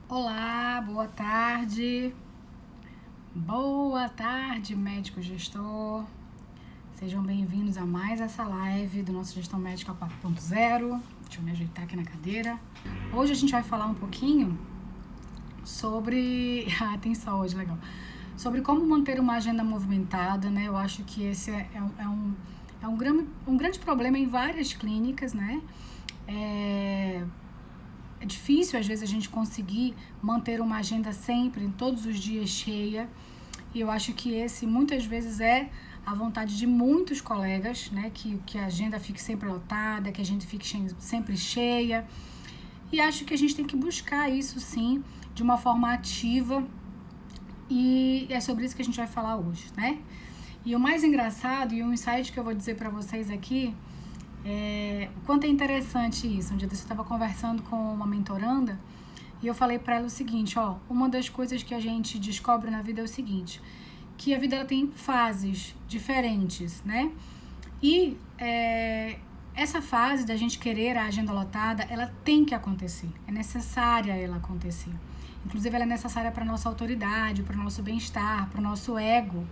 Olá, boa tarde. Boa tarde, médico gestor. Sejam bem-vindos a mais essa live do nosso Gestão Médica 4.0. Deixa eu me ajeitar aqui na cadeira. Hoje a gente vai falar um pouquinho sobre... tem sol hoje, legal. Sobre como manter uma agenda movimentada, né? Eu acho que esse é um grande problema em várias clínicas, né? É difícil, às vezes, a gente conseguir manter uma agenda sempre, todos os dias cheia. E eu acho que esse, muitas vezes, é a vontade de muitos colegas, né? Que a agenda fique sempre lotada, que a gente fique sempre cheia. E acho que a gente tem que buscar isso, sim, de uma forma ativa. E é sobre isso que a gente vai falar hoje, né? E o mais engraçado e um insight que eu vou dizer para vocês aqui o quanto é interessante isso. Um dia eu estava conversando com uma mentoranda e eu falei para ela o seguinte, uma das coisas que a gente descobre na vida é o seguinte, que a vida ela tem fases diferentes, né? E essa fase da gente querer a agenda lotada, ela tem que acontecer, é necessária ela acontecer. Inclusive, ela é necessária para a nossa autoridade, para o nosso bem-estar, para o nosso ego,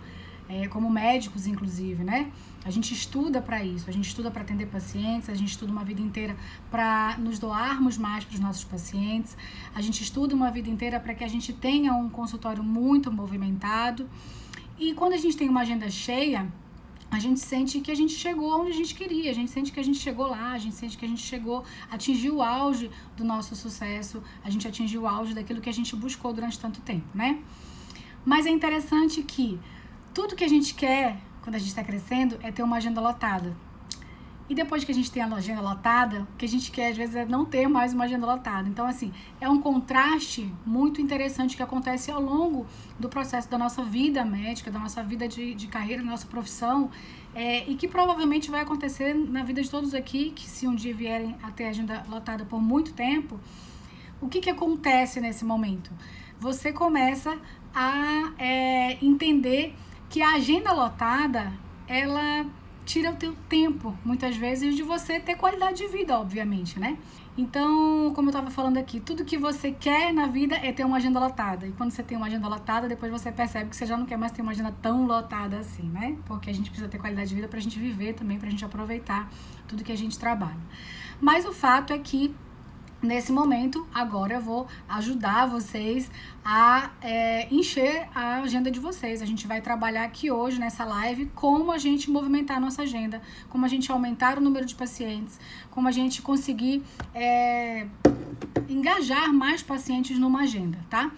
como médicos, inclusive, né? A gente estuda para isso, a gente estuda para atender pacientes, a gente estuda uma vida inteira para nos doarmos mais para os nossos pacientes, a gente estuda uma vida inteira para que a gente tenha um consultório muito movimentado. E quando a gente tem uma agenda cheia, a gente sente que a gente chegou onde a gente queria, a gente sente que a gente chegou lá, a gente sente que a gente atingiu o auge do nosso sucesso, a gente atingiu o auge daquilo que a gente buscou durante tanto tempo, né? Mas é interessante que tudo que a gente quer, quando a gente está crescendo, é ter uma agenda lotada. E depois que a gente tem a agenda lotada, o que a gente quer, às vezes, é não ter mais uma agenda lotada. Então, assim, é um contraste muito interessante que acontece ao longo do processo da nossa vida médica, da nossa vida de carreira, da nossa profissão, e que provavelmente vai acontecer na vida de todos aqui, que se um dia vierem a ter agenda lotada por muito tempo, o que acontece nesse momento? Você começa a entender que a agenda lotada, ela tira o teu tempo, muitas vezes, de você ter qualidade de vida, obviamente, né? Então, como eu estava falando aqui, tudo que você quer na vida é ter uma agenda lotada. E quando você tem uma agenda lotada, depois você percebe que você já não quer mais ter uma agenda tão lotada assim, né? Porque a gente precisa ter qualidade de vida pra gente viver também, pra gente aproveitar tudo que a gente trabalha. Mas o fato é que nesse momento, agora eu vou ajudar vocês a encher a agenda de vocês. A gente vai trabalhar aqui hoje, nessa live, como a gente movimentar a nossa agenda, como a gente aumentar o número de pacientes, como a gente conseguir engajar mais pacientes numa agenda, tá?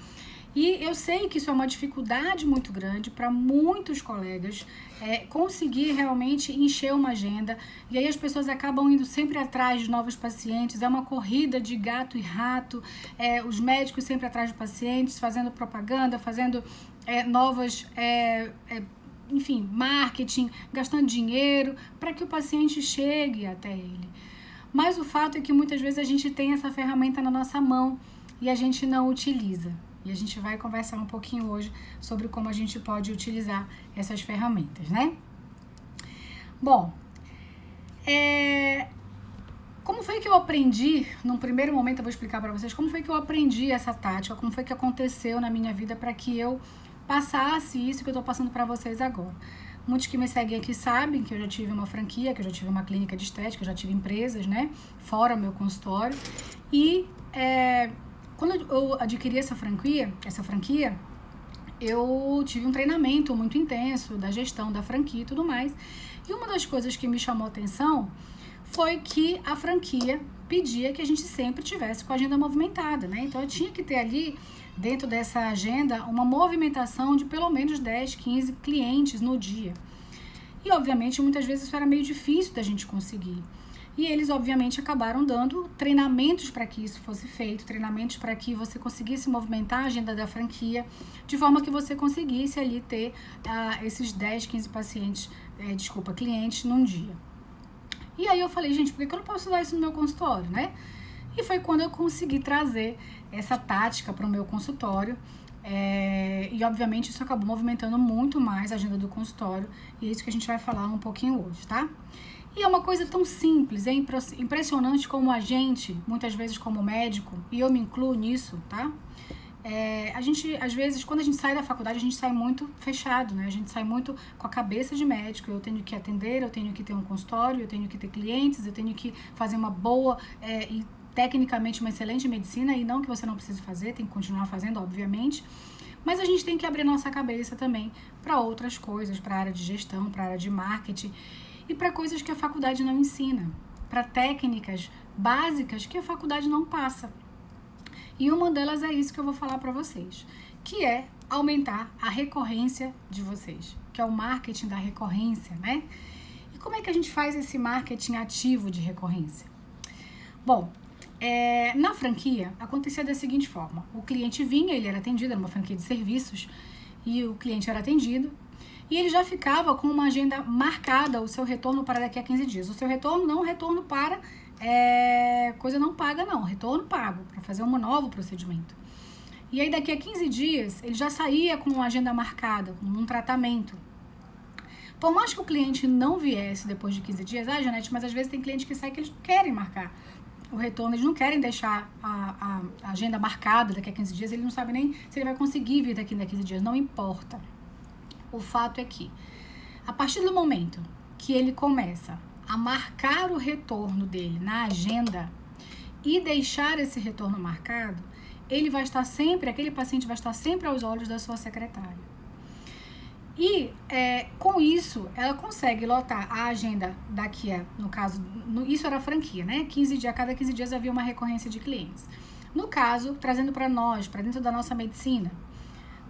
E eu sei que isso é uma dificuldade muito grande para muitos colegas, conseguir realmente encher uma agenda. E aí as pessoas acabam indo sempre atrás de novos pacientes. É uma corrida de gato e rato. Os médicos sempre atrás de pacientes, fazendo propaganda, fazendo novas... enfim, marketing, gastando dinheiro para que o paciente chegue até ele. Mas o fato é que muitas vezes a gente tem essa ferramenta na nossa mão e a gente não utiliza. E a gente vai conversar um pouquinho hoje sobre como a gente pode utilizar essas ferramentas, né? Bom, como foi que eu aprendi, num primeiro momento eu vou explicar para vocês, como foi que eu aprendi essa tática, como foi que aconteceu na minha vida para que eu passasse isso que eu tô passando para vocês agora. Muitos que me seguem aqui sabem que eu já tive uma franquia, que eu já tive uma clínica de estética, eu já tive empresas, né, fora meu consultório. E quando eu adquiri essa franquia, eu tive um treinamento muito intenso da gestão da franquia e tudo mais. E uma das coisas que me chamou a atenção foi que a franquia pedia que a gente sempre tivesse com a agenda movimentada, né? Então eu tinha que ter ali, dentro dessa agenda, uma movimentação de pelo menos 10, 15 clientes no dia. E obviamente muitas vezes isso era meio difícil da gente conseguir. E eles, obviamente, acabaram dando treinamentos para que isso fosse feito, treinamentos para que você conseguisse movimentar a agenda da franquia, de forma que você conseguisse ali ter esses 10, 15 clientes num dia. E aí eu falei, gente, por que eu não posso usar isso no meu consultório, né? E foi quando eu consegui trazer essa tática para o meu consultório. E obviamente isso acabou movimentando muito mais a agenda do consultório. E é isso que a gente vai falar um pouquinho hoje, tá? E é uma coisa tão simples, é impressionante como a gente, muitas vezes como médico, e eu me incluo nisso, tá? A gente, às vezes, quando a gente sai da faculdade, a gente sai muito fechado, né? A gente sai muito com a cabeça de médico. Eu tenho que atender, eu tenho que ter um consultório, eu tenho que ter clientes, eu tenho que fazer uma boa e tecnicamente uma excelente medicina, e não que você não precise fazer, tem que continuar fazendo, obviamente. Mas a gente tem que abrir nossa cabeça também para outras coisas, para a área de gestão, para a área de marketing e para coisas que a faculdade não ensina, para técnicas básicas que a faculdade não passa. E uma delas é isso que eu vou falar para vocês, que é aumentar a recorrência de vocês, que é o marketing da recorrência, né? E como é que a gente faz esse marketing ativo de recorrência? Bom, na franquia acontecia da seguinte forma: o cliente vinha, ele era atendido, era uma franquia de serviços, e o cliente era atendido, e ele já ficava com uma agenda marcada, o seu retorno para daqui a 15 dias. O seu retorno não retorno para coisa não paga, não, retorno pago, para fazer um novo procedimento. E aí daqui a 15 dias, ele já saía com uma agenda marcada, com um tratamento. Por mais que o cliente não viesse depois de 15 dias, Janete, mas às vezes tem cliente que sai que eles não querem marcar o retorno, eles não querem deixar a agenda marcada daqui a 15 dias, ele não sabe nem se ele vai conseguir vir daqui a 15 dias, não importa. O fato é que, a partir do momento que ele começa a marcar o retorno dele na agenda e deixar esse retorno marcado, ele vai estar sempre, aquele paciente vai estar sempre aos olhos da sua secretária. E com isso, ela consegue lotar a agenda daqui a, no caso, isso era franquia, né? A cada 15 dias havia uma recorrência de clientes. No caso, trazendo para nós, para dentro da nossa medicina,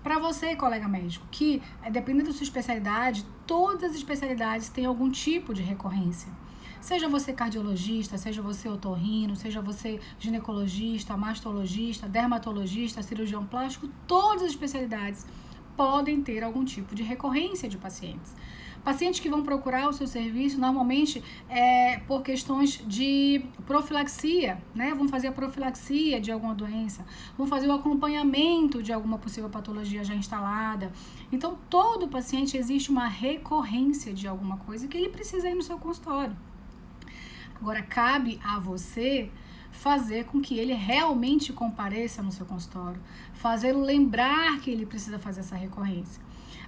para você, colega médico, que dependendo da sua especialidade, todas as especialidades têm algum tipo de recorrência. Seja você cardiologista, seja você otorrino, seja você ginecologista, mastologista, dermatologista, cirurgião plástico, todas as especialidades podem ter algum tipo de recorrência de pacientes. Pacientes que vão procurar o seu serviço normalmente por questões de profilaxia, né? Vão fazer a profilaxia de alguma doença, vão fazer o acompanhamento de alguma possível patologia já instalada. Então, todo paciente existe uma recorrência de alguma coisa que ele precisa ir no seu consultório. Agora, cabe a você fazer com que ele realmente compareça no seu consultório, fazê-lo lembrar que ele precisa fazer essa recorrência.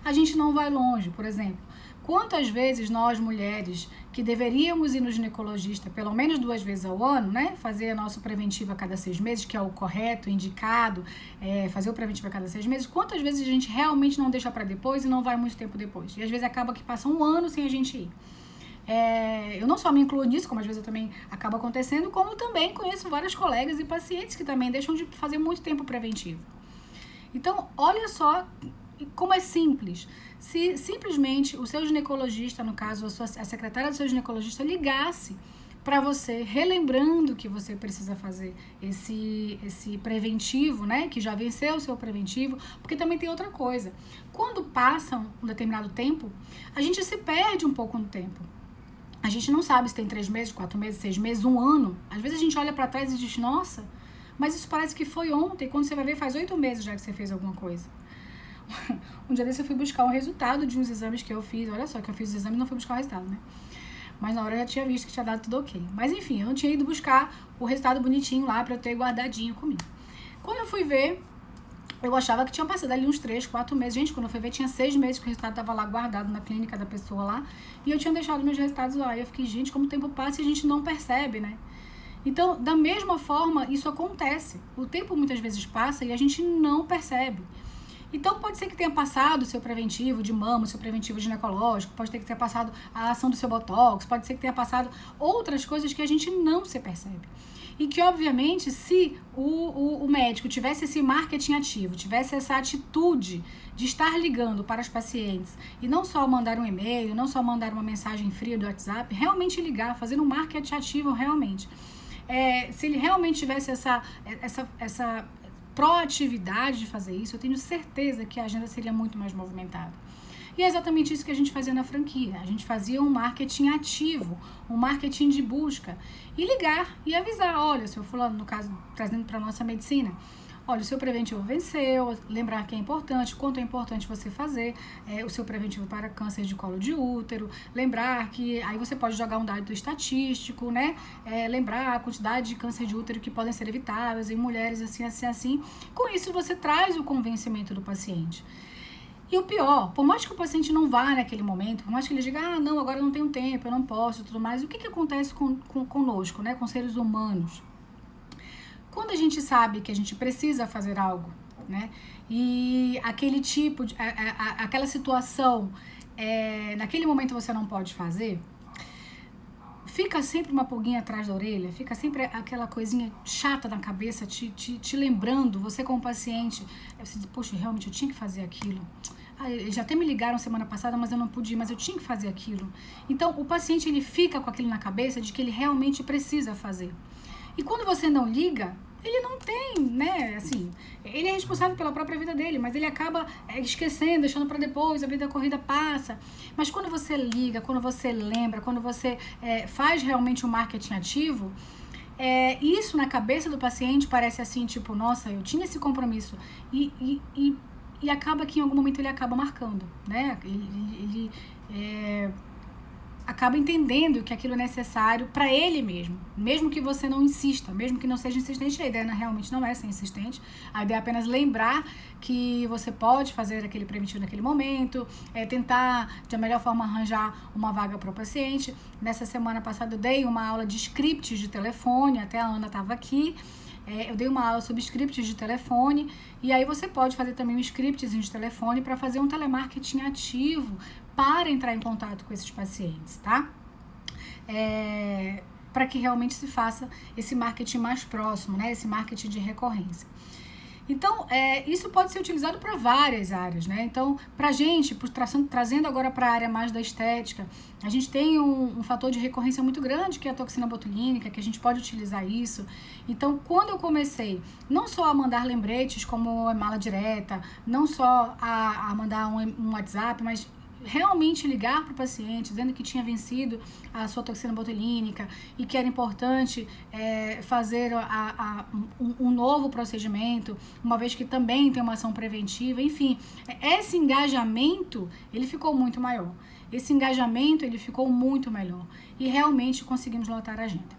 A gente não vai longe, por exemplo, quantas vezes nós mulheres que deveríamos ir no ginecologista pelo menos 2 vezes ao ano, né, fazer a nossa preventiva a cada 6 meses, que é o correto, indicado, fazer o preventivo a cada 6 meses, quantas vezes a gente realmente não deixa para depois e não vai muito tempo depois? E às vezes acaba que passa 1 ano sem a gente ir. Eu não só me incluo nisso, como às vezes eu também acaba acontecendo, como também conheço vários colegas e pacientes que também deixam de fazer muito tempo preventivo. Então, olha só como é simples. Se simplesmente o seu ginecologista, no caso a secretária do seu ginecologista, ligasse para você, relembrando que você precisa fazer esse preventivo, né, que já venceu o seu preventivo, porque também tem outra coisa. Quando passa um determinado tempo, a gente se perde um pouco no tempo. A gente não sabe se tem 3 meses, 4 meses, 6 meses, 1 ano. Às vezes a gente olha para trás e diz, nossa, mas isso parece que foi ontem. Quando você vai ver, faz 8 meses já que você fez alguma coisa. Um dia desse eu fui buscar um resultado de uns exames que eu fiz. Olha só, que eu fiz os exames e não fui buscar o resultado, né? Mas na hora eu já tinha visto que tinha dado tudo ok. Mas enfim, eu não tinha ido buscar o resultado bonitinho lá para eu ter guardadinho comigo. Quando eu fui ver, eu achava que tinha passado ali uns 3, 4 meses. Gente, quando eu fui ver, tinha 6 meses que o resultado estava lá guardado na clínica da pessoa lá. E eu tinha deixado meus resultados lá. E eu fiquei, gente, como o tempo passa e a gente não percebe, né? Então, da mesma forma, isso acontece. O tempo muitas vezes passa e a gente não percebe. Então, pode ser que tenha passado o seu preventivo de mama, o seu preventivo ginecológico, pode ter que ter passado a ação do seu botox, pode ser que tenha passado outras coisas que a gente não se percebe. E que, obviamente, se o médico tivesse esse marketing ativo, tivesse essa atitude de estar ligando para os pacientes e não só mandar um e-mail, não só mandar uma mensagem fria do WhatsApp, realmente ligar, fazer um marketing ativo realmente. Se ele realmente tivesse essa proatividade de fazer isso, eu tenho certeza que a agenda seria muito mais movimentada. E é exatamente isso que a gente fazia na franquia. A gente fazia um marketing ativo, um marketing de busca. E ligar e avisar, olha, seu fulano, no caso, trazendo para a nossa medicina, olha, o seu preventivo venceu, lembrar que é importante, quanto é importante você fazer o seu preventivo para câncer de colo de útero, lembrar que aí você pode jogar um dado estatístico, né? Lembrar a quantidade de câncer de útero que podem ser evitáveis em mulheres assim, assim, assim. Com isso, você traz o convencimento do paciente. E o pior, por mais que o paciente não vá naquele momento, por mais que ele diga, não, agora eu não tenho tempo, eu não posso, tudo mais, o que acontece conosco, né, com seres humanos? Quando a gente sabe que a gente precisa fazer algo, né, e aquele tipo, aquela situação, naquele momento você não pode fazer, fica sempre uma pulguinha atrás da orelha, fica sempre aquela coisinha chata na cabeça, te lembrando, você como paciente, você diz, poxa, realmente eu tinha que fazer aquilo. Eles já até me ligaram semana passada, mas eu não pude ir, mas eu tinha que fazer aquilo. Então, o paciente, ele fica com aquilo na cabeça de que ele realmente precisa fazer. E quando você não liga, ele não tem, né, assim, ele é responsável pela própria vida dele, mas ele acaba esquecendo, deixando para depois, a vida corrida passa. Mas quando você liga, quando você lembra, quando você faz realmente o marketing ativo, isso na cabeça do paciente parece assim, tipo, nossa, eu tinha esse compromisso. E acaba que em algum momento ele acaba marcando, né? Ele acaba entendendo que aquilo é necessário para ele mesmo que você não insista, mesmo que não seja insistente, a ideia realmente não é ser insistente, a ideia é apenas lembrar que você pode fazer aquele preventivo naquele momento, tentar de a melhor forma arranjar uma vaga para o paciente. Nessa semana passada eu dei uma aula de scripts de telefone, até a Ana estava aqui, eu dei uma aula sobre scripts de telefone, e aí você pode fazer também um scriptzinho de telefone para fazer um telemarketing ativo para entrar em contato com esses pacientes, tá? Para que realmente se faça esse marketing mais próximo, né? Esse marketing de recorrência. Então, isso pode ser utilizado para várias áreas, né? Então, pra gente, trazendo agora para a área mais da estética, a gente tem um fator de recorrência muito grande, que é a toxina botulínica, que a gente pode utilizar isso. Então, quando eu comecei, não só a mandar lembretes como mala direta, não só a mandar um WhatsApp, mas realmente ligar para o paciente, dizendo que tinha vencido a sua toxina botulínica e que era importante fazer um novo procedimento, uma vez que também tem uma ação preventiva, enfim, esse engajamento, ele ficou muito maior. Esse engajamento, ele ficou muito melhor e realmente conseguimos lotar a agenda.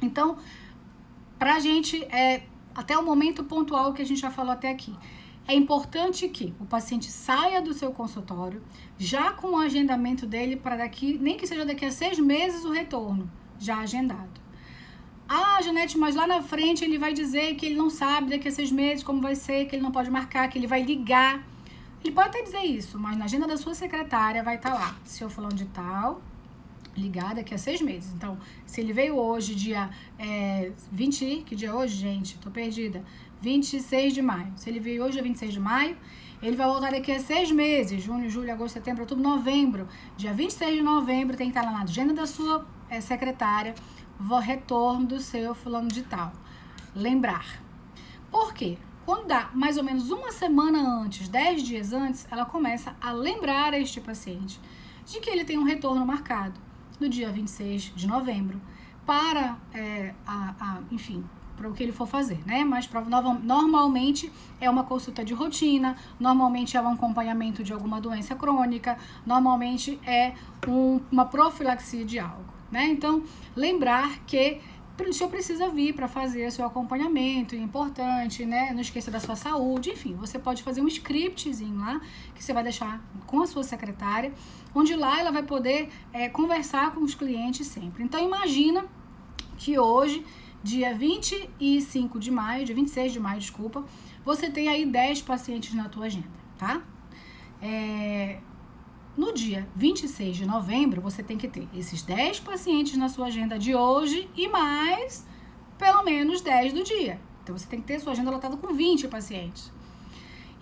Então, pra gente, até o momento pontual que a gente já falou até aqui, é importante que o paciente saia do seu consultório já com o agendamento dele para nem que seja daqui a 6 meses o retorno, já agendado. Janete, mas lá na frente ele vai dizer que ele não sabe daqui a 6 meses como vai ser, que ele não pode marcar, que ele vai ligar. Ele pode até dizer isso, mas na agenda da sua secretária vai estar lá, seu fulano de tal, ligar daqui a 6 meses. Então, se ele veio hoje, dia 20, que dia é hoje, gente? Tô perdida. 26 de maio. Se ele veio hoje, dia 26 de maio, ele vai voltar daqui a 6 meses. Junho, julho, agosto, setembro, outubro, novembro. Dia 26 de novembro tem que estar lá na agenda da sua secretária, retorno do seu fulano de tal. Lembrar. Por quê? Quando dá mais ou menos uma semana antes, 10 dias antes, ela começa a lembrar a este paciente de que ele tem um retorno marcado no dia 26 de novembro para, enfim, para o que ele for fazer, né? Mas normalmente é uma consulta de rotina, normalmente é um acompanhamento de alguma doença crônica, normalmente é uma profilaxia de algo, né? Então, lembrar que o senhor precisa vir para fazer seu acompanhamento, é importante, né? Não esqueça da sua saúde, enfim, você pode fazer um scriptzinho lá, que você vai deixar com a sua secretária, onde lá ela vai poder conversar com os clientes sempre. Então, imagina que hoje, dia 26 de maio, desculpa, você tem aí 10 pacientes na tua agenda, tá? No dia 26 de novembro, você tem que ter esses 10 pacientes na sua agenda de hoje e mais pelo menos 10 do dia. Então, você tem que ter sua agenda lotada com 20 pacientes.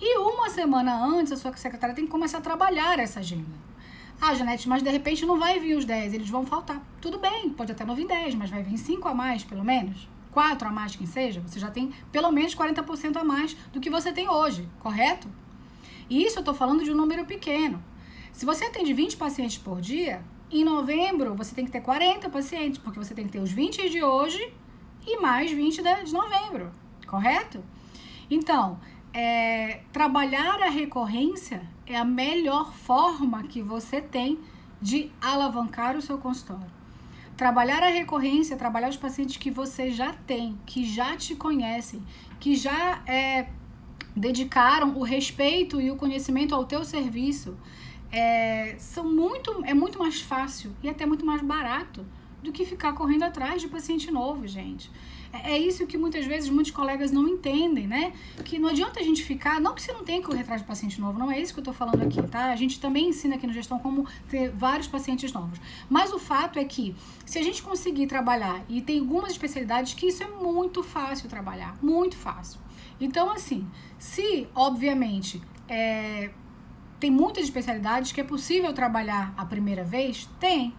E uma semana antes, a sua secretária tem que começar a trabalhar essa agenda. Janete, mas de repente não vai vir os 10, eles vão faltar. Tudo bem, pode até não vir 10, mas vai vir 5 a mais, pelo menos. 4 a mais, quem seja. Você já tem pelo menos 40% a mais do que você tem hoje, correto? E isso eu tô falando de um número pequeno. Se você atende 20 pacientes por dia, em novembro você tem que ter 40 pacientes, porque você tem que ter os 20 de hoje e mais 20 de novembro, correto? Então, trabalhar a recorrência é a melhor forma que você tem de alavancar o seu consultório. Trabalhar a recorrência, trabalhar os pacientes que você já tem, que já te conhecem, que já dedicaram o respeito e o conhecimento ao teu serviço, é muito mais fácil e até muito mais barato do que ficar correndo atrás de paciente novo, gente. É isso que muitas vezes muitos colegas não entendem, né? Que não adianta a gente ficar, não que você não tenha que correr atrás de paciente novo, não é isso que eu tô falando aqui, tá? A gente também ensina aqui no Gestão como ter vários pacientes novos. Mas o fato é que, se a gente conseguir trabalhar, e tem algumas especialidades que isso é muito fácil trabalhar, muito fácil. Então, assim, se, obviamente, tem muitas especialidades que é possível trabalhar a primeira vez, tem.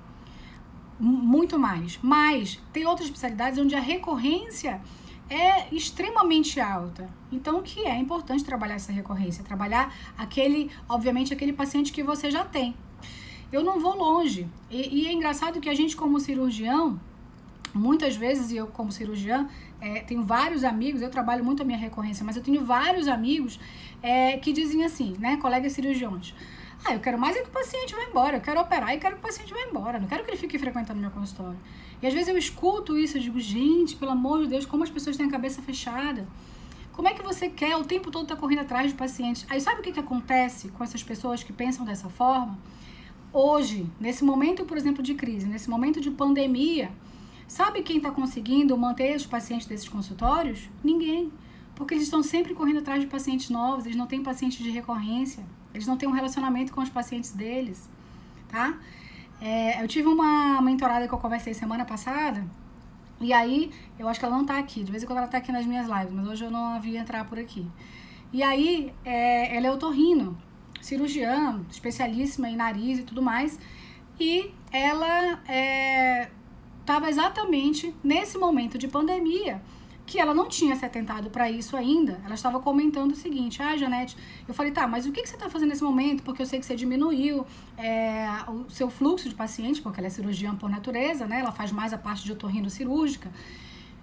Muito mais, mas tem outras especialidades onde a recorrência é extremamente alta, então que é importante trabalhar essa recorrência, trabalhar obviamente aquele paciente que você já tem. Eu não vou longe, e é engraçado que a gente como cirurgião, muitas vezes, eu como cirurgiã, tenho vários amigos, eu trabalho muito a minha recorrência, mas eu tenho vários amigos que dizem assim, né, colegas cirurgiões: eu quero mais é que o paciente vá embora, eu quero operar e quero que o paciente vá embora, não quero que ele fique frequentando meu consultório. E às vezes eu escuto isso e digo: gente, pelo amor de Deus, como as pessoas têm a cabeça fechada. Como é que você quer o tempo todo estar correndo atrás de pacientes? Aí sabe o que acontece com essas pessoas que pensam dessa forma? Hoje, nesse momento, por exemplo, de crise, nesse momento de pandemia, sabe quem está conseguindo manter os pacientes desses consultórios? Ninguém. Porque eles estão sempre correndo atrás de pacientes novos, eles não têm pacientes de recorrência. Eles não têm um relacionamento com os pacientes deles, tá? Eu tive uma mentorada que eu conversei semana passada, e aí, eu acho que ela não tá aqui, de vez em quando ela tá aqui nas minhas lives, mas hoje eu não a vi entrar por aqui. E aí, ela é otorrino, cirurgiã, especialíssima em nariz e tudo mais, e ela estava exatamente nesse momento de pandemia, que ela não tinha se atentado para isso ainda. Ela estava comentando o seguinte: Janete, eu falei, tá, mas o que você está fazendo nesse momento? Porque eu sei que você diminuiu o seu fluxo de pacientes, porque ela é cirurgiã por natureza, né? Ela faz mais a parte de otorrino cirúrgica.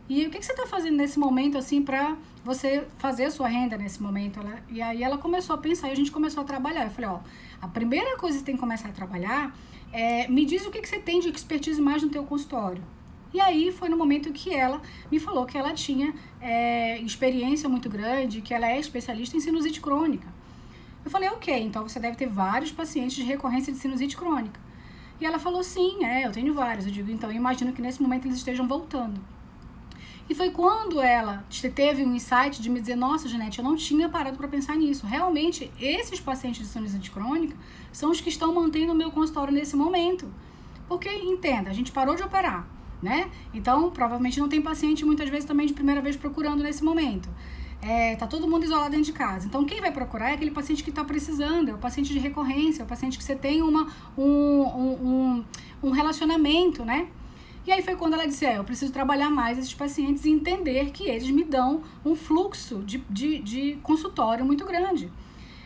E o que você está fazendo nesse momento, assim, para você fazer a sua renda nesse momento? E aí ela começou a pensar e a gente começou a trabalhar. Eu falei, a primeira coisa que você tem que começar a trabalhar me diz o que você tem de expertise mais no teu consultório. E aí foi no momento que ela me falou que ela tinha experiência muito grande, que ela é especialista em sinusite crônica. Eu falei, ok, então você deve ter vários pacientes de recorrência de sinusite crônica. E ela falou, sim, eu tenho vários. Eu digo, então eu imagino que nesse momento eles estejam voltando. E foi quando ela teve um insight de me dizer, nossa, Janete, eu não tinha parado para pensar nisso. Realmente, esses pacientes de sinusite crônica são os que estão mantendo o meu consultório nesse momento. Porque, entenda, a gente parou de operar, né? Então, provavelmente não tem paciente muitas vezes também de primeira vez procurando nesse momento. Tá todo mundo isolado dentro de casa. Então, quem vai procurar é aquele paciente que está precisando, é o paciente de recorrência, é o paciente que você tem um relacionamento, né? E aí foi quando ela disse, eu preciso trabalhar mais esses pacientes e entender que eles me dão um fluxo de consultório muito grande.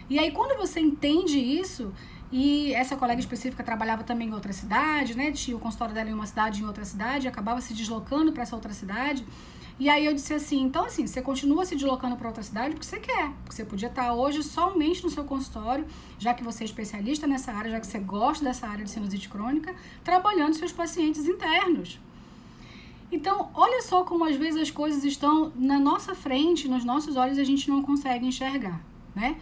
E aí quando você entende isso, e essa colega específica trabalhava também em outra cidade, né? Tinha o consultório dela em uma cidade, em outra cidade, acabava se deslocando para essa outra cidade. E aí eu disse assim, então assim, você continua se deslocando para outra cidade porque você quer. Porque você podia estar hoje somente no seu consultório, já que você é especialista nessa área, já que você gosta dessa área de sinusite crônica, trabalhando seus pacientes internos. Então, olha só como às vezes as coisas estão na nossa frente, nos nossos olhos, e a gente não consegue enxergar, né?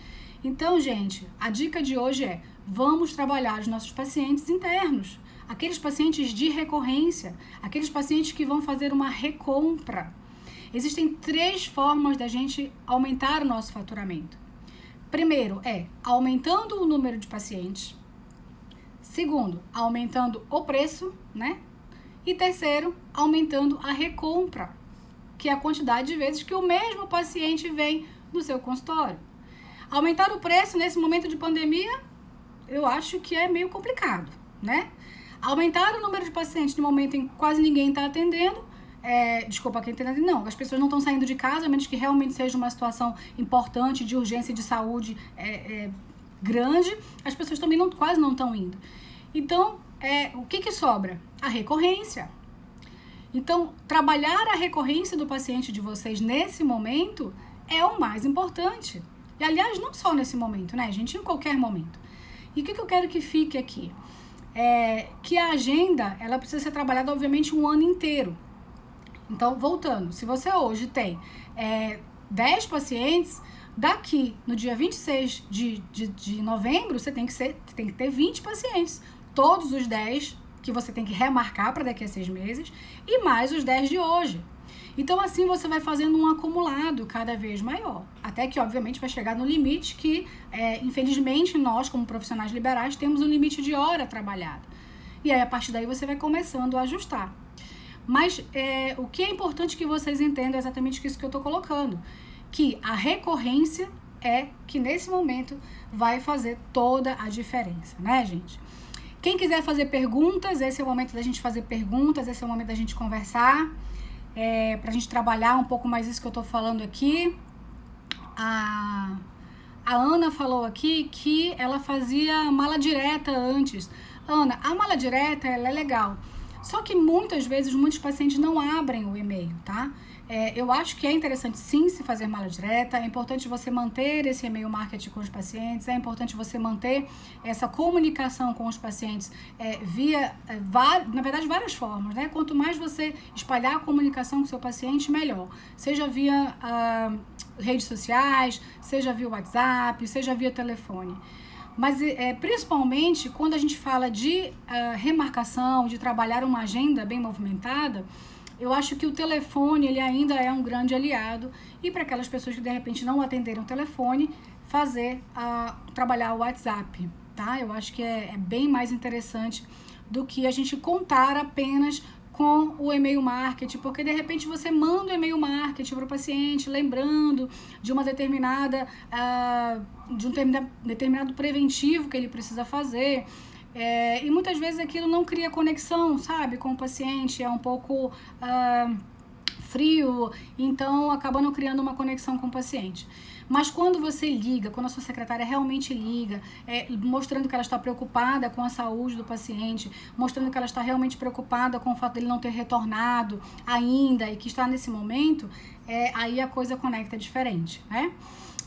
Então, gente, a dica de hoje é, vamos trabalhar os nossos pacientes internos, aqueles pacientes de recorrência, aqueles pacientes que vão fazer uma recompra. Existem 3 formas da gente aumentar o nosso faturamento. Primeiro aumentando o número de pacientes. Segundo, aumentando o preço, né? E terceiro, aumentando a recompra, que é a quantidade de vezes que o mesmo paciente vem no seu consultório. Aumentar o preço nesse momento de pandemia, eu acho que é meio complicado, né? Aumentar o número de pacientes no momento em que quase ninguém está atendendo, desculpa, quem está atendendo, não, as pessoas não estão saindo de casa, a menos que realmente seja uma situação importante de urgência de saúde grande, as pessoas também quase não estão indo. Então, o que sobra? A recorrência. Então, trabalhar a recorrência do paciente de vocês nesse momento é o mais importante. E, aliás, não só nesse momento, né, gente? Em qualquer momento. E o que eu quero que fique aqui? Que a agenda, ela precisa ser trabalhada, obviamente, um ano inteiro. Então, voltando, se você hoje tem 10 pacientes, daqui no dia 26 de novembro, você tem que ter 20 pacientes. Todos os 10 que você tem que remarcar para daqui a 6 meses e mais os 10 de hoje. Então, assim, você vai fazendo um acumulado cada vez maior. Até que, obviamente, vai chegar no limite que, infelizmente, nós, como profissionais liberais, temos um limite de hora trabalhada. E aí, a partir daí, você vai começando a ajustar. Mas o que é importante que vocês entendam é exatamente isso que eu estou colocando. Que a recorrência é que, nesse momento, vai fazer toda a diferença, né, gente? Quem quiser fazer perguntas, esse é o momento da gente fazer perguntas, esse é o momento da gente conversar. Pra gente trabalhar um pouco mais isso que eu tô falando aqui. A Ana falou aqui que ela fazia mala direta antes. Ana, a mala direta, ela é legal. Só que muitas vezes, muitos pacientes não abrem o e-mail, tá? Eu acho que é interessante sim se fazer mala direta, é importante você manter esse e-mail marketing com os pacientes, é importante você manter essa comunicação com os pacientes via, na verdade, várias formas, né? Quanto mais você espalhar a comunicação com o seu paciente, melhor. Seja via redes sociais, seja via WhatsApp, seja via telefone. Mas principalmente quando a gente fala de remarcação, de trabalhar uma agenda bem movimentada, eu acho que o telefone ele ainda é um grande aliado e para aquelas pessoas que de repente não atenderam o telefone, trabalhar o WhatsApp, tá? Eu acho que é bem mais interessante do que a gente contar apenas com o e-mail marketing, porque de repente você manda o e-mail marketing para o paciente, lembrando de uma determinada, de um determinado preventivo que ele precisa fazer. E muitas vezes aquilo não cria conexão, sabe, com o paciente, é um pouco frio, então acaba não criando uma conexão com o paciente. Mas quando você liga, quando a sua secretária realmente liga, mostrando que ela está preocupada com a saúde do paciente, mostrando que ela está realmente preocupada com o fato dele não ter retornado ainda e que está nesse momento, aí a coisa conecta diferente, né?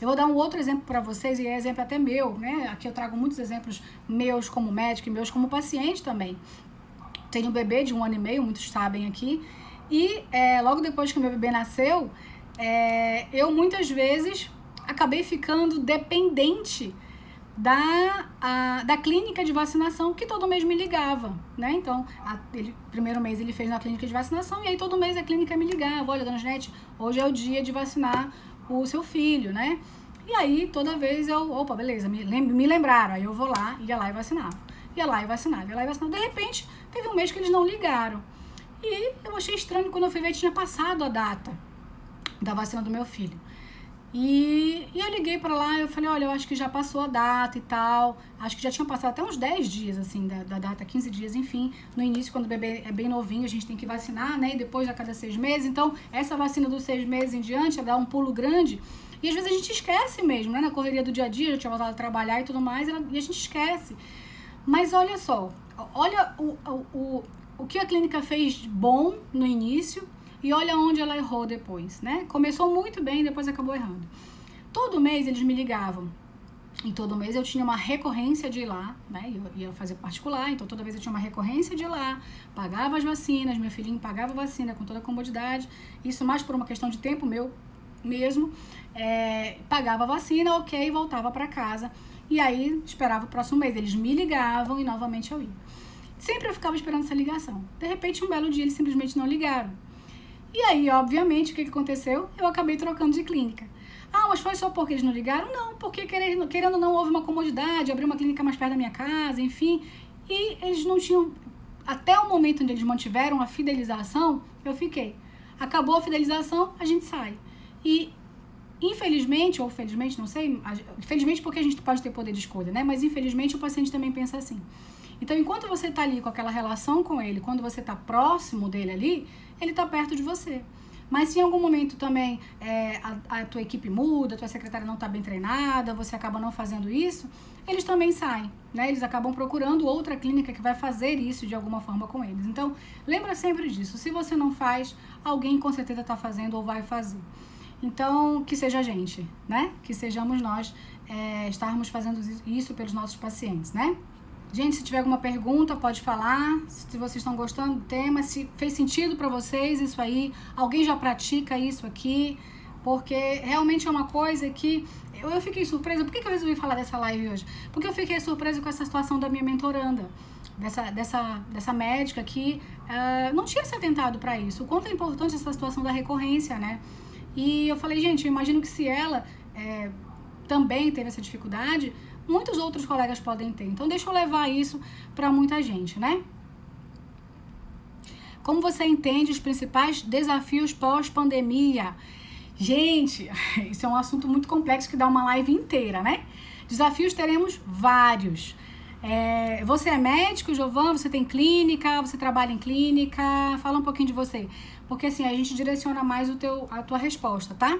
Eu vou dar um outro exemplo para vocês, e é exemplo até meu, né? Aqui eu trago muitos exemplos meus como médico e meus como paciente também. Tenho um bebê de 1 ano e meio, muitos sabem aqui, e logo depois que o meu bebê nasceu, eu muitas vezes acabei ficando dependente da clínica de vacinação, que todo mês me ligava, né? Então, primeiro mês ele fez na clínica de vacinação, e aí todo mês a clínica me ligava: olha, dona Janete, hoje é o dia de vacinar o seu filho, né? E aí, toda vez opa, beleza, me lembraram, aí eu vou lá, ia lá e vacinava. Ia lá e vacinava. De repente, teve um mês que eles não ligaram. E eu achei estranho, quando eu fui ver, tinha passado a data da vacina do meu filho. E eu liguei pra lá, eu falei: olha, eu acho que já passou a data e tal, acho que já tinha passado até uns 10 dias, assim, da data, 15 dias, enfim. No início, quando o bebê é bem novinho, a gente tem que vacinar, né, e depois a cada 6 meses, então essa vacina dos 6 meses em diante, dá um pulo grande, e às vezes a gente esquece mesmo, né, na correria do dia a dia, eu tinha voltado a trabalhar e tudo mais, e a gente esquece. Mas olha só, olha o que a clínica fez bom no início, e olha onde ela errou depois, né? Começou muito bem, depois acabou errando. Todo mês eles me ligavam. E todo mês eu tinha uma recorrência de ir lá, né? Eu ia fazer particular, então toda vez eu tinha uma recorrência de ir lá, pagava as vacinas, meu filhinho pagava a vacina com toda a comodidade. Isso mais por uma questão de tempo meu mesmo. Pagava a vacina, ok, voltava para casa. E aí esperava o próximo mês. Eles me ligavam e novamente eu ia. Sempre eu ficava esperando essa ligação. De repente, um belo dia, eles simplesmente não ligaram. E aí, obviamente, o que aconteceu? Eu acabei trocando de clínica. Ah, mas foi só porque eles não ligaram? Não, porque querendo ou não, houve uma comodidade, abri uma clínica mais perto da minha casa, enfim. E eles não tinham... Até o momento onde eles mantiveram a fidelização, eu fiquei. Acabou a fidelização, a gente sai. E, infelizmente, ou felizmente, não sei, felizmente porque a gente pode ter poder de escolha, né? Mas, infelizmente, o paciente também pensa assim. Então, enquanto você está ali com aquela relação com ele, quando você está próximo dele ali, ele está perto de você. Mas se em algum momento também a tua equipe muda, a tua secretária não está bem treinada, você acaba não fazendo isso, eles também saem, né? Eles acabam procurando outra clínica que vai fazer isso de alguma forma com eles. Então, lembra sempre disso. Se você não faz, alguém com certeza está fazendo ou vai fazer. Então, que seja a gente, né? Que sejamos nós estarmos fazendo isso pelos nossos pacientes, né? Gente, se tiver alguma pergunta, pode falar. Se vocês estão gostando do tema, se fez sentido para vocês isso aí, alguém já pratica isso aqui, porque realmente é uma coisa que eu fiquei surpresa. Por que eu resolvi falar dessa live hoje? Porque eu fiquei surpresa com essa situação da minha mentoranda, dessa médica que não tinha se atentado para isso. O quanto é importante essa situação da recorrência, né? E eu falei, gente, eu imagino que se ela também teve essa dificuldade, muitos outros colegas podem ter. Então, deixa eu levar isso para muita gente, né? Como você entende os principais desafios pós-pandemia? Gente, isso é um assunto muito complexo que dá uma live inteira, né? Desafios teremos vários. Você é médico, Jovan? Você tem clínica? Você trabalha em clínica? Fala um pouquinho de você. Porque assim, a gente direciona mais a tua resposta, tá?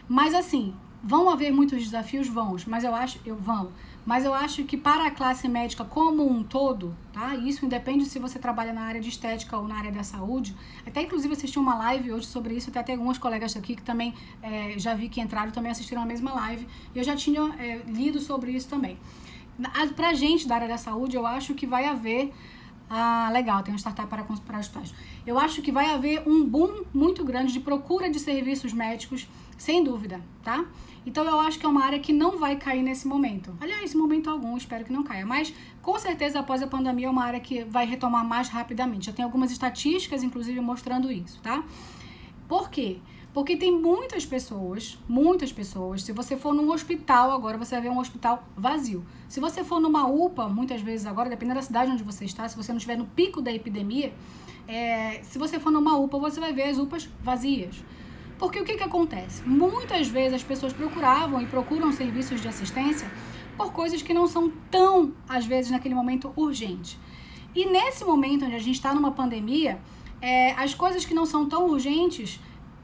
Mas assim, vão haver muitos desafios? Mas eu acho que para a classe médica como um todo, tá? Isso independe se você trabalha na área de estética ou na área da saúde. Até inclusive assisti uma live hoje sobre isso, até algumas colegas aqui que também já vi que entraram, também assistiram a mesma live. E eu já tinha lido sobre isso também. Pra gente da área da saúde, eu acho que vai haver... legal, tem um startup para os pais. Eu acho que vai haver um boom muito grande de procura de serviços médicos, sem dúvida, tá? Então eu acho que é uma área que não vai cair nesse momento. Aliás, em momento algum, espero que não caia. Mas, com certeza, após a pandemia, é uma área que vai retomar mais rapidamente. Já tem algumas estatísticas, inclusive, mostrando isso, tá? Por quê? Porque tem muitas pessoas, se você for num hospital agora, você vai ver um hospital vazio. Se você for numa UPA, muitas vezes agora, dependendo da cidade onde você está, se você não estiver no pico da epidemia, se você for numa UPA, você vai ver as UPAs vazias. Porque o que acontece? Muitas vezes as pessoas procuravam e procuram serviços de assistência por coisas que não são tão, às vezes, naquele momento, urgentes. E nesse momento onde a gente está numa pandemia, as coisas que não são tão urgentes,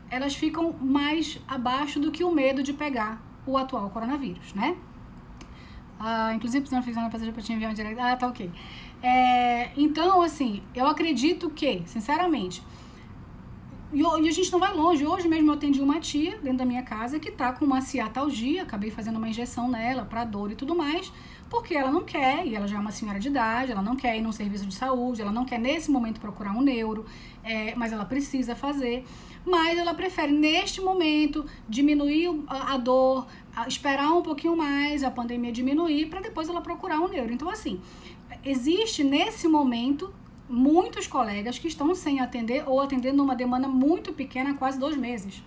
elas ficam mais abaixo do que o medo de pegar o atual coronavírus, né? Inclusive, precisando fazer uma passagem para te enviar um direct. Tá ok. Então, assim, eu acredito que, sinceramente, e a gente não vai longe. Hoje mesmo eu atendi uma tia dentro da minha casa que tá com uma ciatalgia, acabei fazendo uma injeção nela para dor e tudo mais, porque ela não quer, e ela já é uma senhora de idade, ela não quer ir num serviço de saúde, ela não quer nesse momento procurar um neuro, mas ela precisa fazer. Mas ela prefere, neste momento, diminuir a dor, esperar um pouquinho mais, a pandemia diminuir, para depois ela procurar um neuro. Então, assim, existe nesse momento muitos colegas que estão sem atender ou atendendo uma demanda muito pequena, quase 2 meses.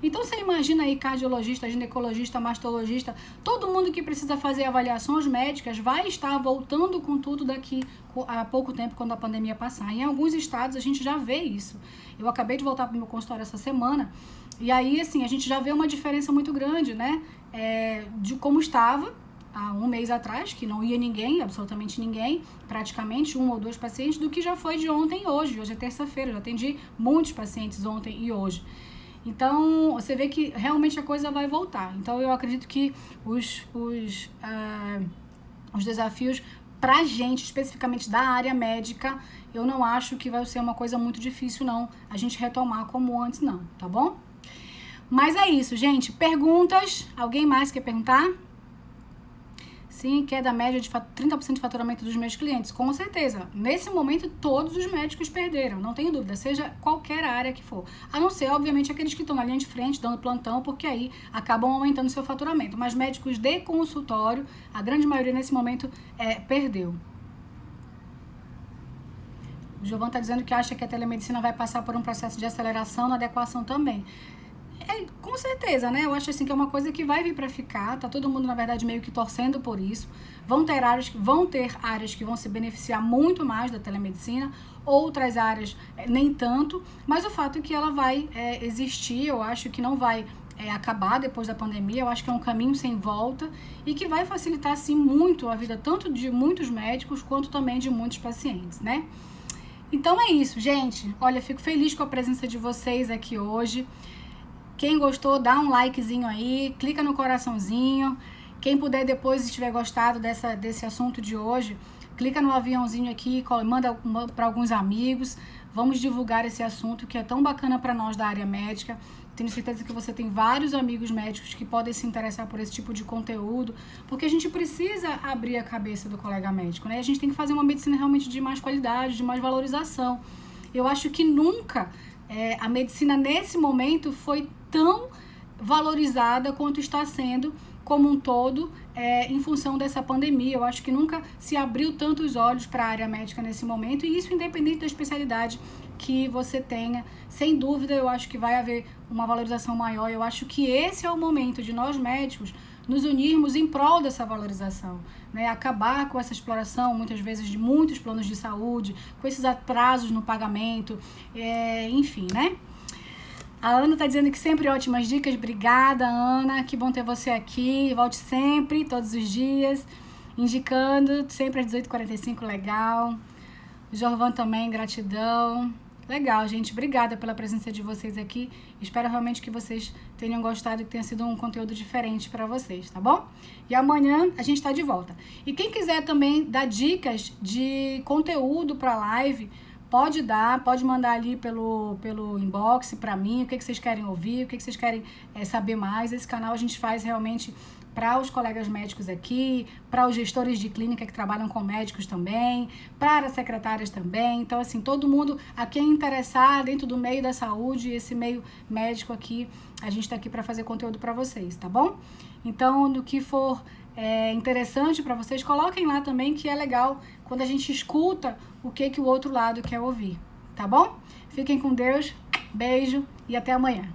Então, você imagina aí cardiologista, ginecologista, mastologista, todo mundo que precisa fazer avaliações médicas vai estar voltando com tudo daqui a pouco tempo, quando a pandemia passar. Em alguns estados, a gente já vê isso. Eu acabei de voltar para o meu consultório essa semana, e aí, assim, a gente já vê uma diferença muito grande, né, de como estava há 1 mês atrás, que não ia ninguém, absolutamente ninguém, praticamente 1 ou 2 pacientes, do que já foi de ontem e hoje. Hoje é terça-feira, eu já atendi muitos pacientes ontem e hoje. Então, você vê que realmente a coisa vai voltar. Então, eu acredito que os desafios pra gente, especificamente da área médica, eu não acho que vai ser uma coisa muito difícil, não, a gente retomar como antes, não, tá bom? Mas é isso, gente. Perguntas? Alguém mais quer perguntar? Sim, que é da média de 30% de faturamento dos meus clientes. Com certeza. Nesse momento, todos os médicos perderam, não tenho dúvida, seja qualquer área que for. A não ser, obviamente, aqueles que estão na linha de frente, dando plantão, porque aí acabam aumentando seu faturamento. Mas médicos de consultório, a grande maioria nesse momento perdeu. O Giovanni está dizendo que acha que a telemedicina vai passar por um processo de aceleração na adequação também. Com certeza, né? Eu acho assim que é uma coisa que vai vir para ficar. Tá todo mundo, na verdade, meio que torcendo por isso. Vão ter áreas que vão se beneficiar muito mais da telemedicina, outras áreas nem tanto, mas o fato é que ela vai existir. Eu acho que não vai acabar depois da pandemia. Eu acho que é um caminho sem volta e que vai facilitar, sim, muito a vida tanto de muitos médicos quanto também de muitos pacientes, né? Então é isso, gente. Olha, fico feliz com a presença de vocês aqui hoje. Quem gostou, dá um likezinho aí, clica no coraçãozinho. Quem puder depois, se tiver gostado desse assunto de hoje, clica no aviãozinho aqui, manda para alguns amigos. Vamos divulgar esse assunto que é tão bacana para nós da área médica. Tenho certeza que você tem vários amigos médicos que podem se interessar por esse tipo de conteúdo, porque a gente precisa abrir a cabeça do colega médico, né? A gente tem que fazer uma medicina realmente de mais qualidade, de mais valorização. Eu acho que nunca a medicina nesse momento foi tão valorizada quanto está sendo como um todo em função dessa pandemia. Eu acho que nunca se abriu tanto os olhos para a área médica nesse momento, e isso independente da especialidade que você tenha. Sem dúvida, eu acho que vai haver uma valorização maior. Eu acho que esse é o momento de nós médicos nos unirmos em prol dessa valorização, né? Acabar com essa exploração, muitas vezes, de muitos planos de saúde, com esses atrasos no pagamento, enfim, né? A Ana tá dizendo que sempre ótimas dicas. Obrigada, Ana. Que bom ter você aqui. Volte sempre, todos os dias, indicando, sempre às 18h45, legal. Jorvan também, gratidão. Legal, gente. Obrigada pela presença de vocês aqui. Espero realmente que vocês tenham gostado e que tenha sido um conteúdo diferente para vocês, tá bom? E amanhã a gente tá de volta. E quem quiser também dar dicas de conteúdo para live, pode mandar ali pelo inbox para mim, o que vocês querem ouvir, o que vocês querem saber mais. Esse canal a gente faz realmente para os colegas médicos aqui, para os gestores de clínica que trabalham com médicos também, para as secretárias também. Então, assim, todo mundo a quem interessar dentro do meio da saúde, esse meio médico aqui, a gente está aqui para fazer conteúdo para vocês, tá bom? Então, no que for interessante para vocês, coloquem lá também, que é legal quando a gente escuta o que o outro lado quer ouvir, tá bom? Fiquem com Deus, beijo e até amanhã.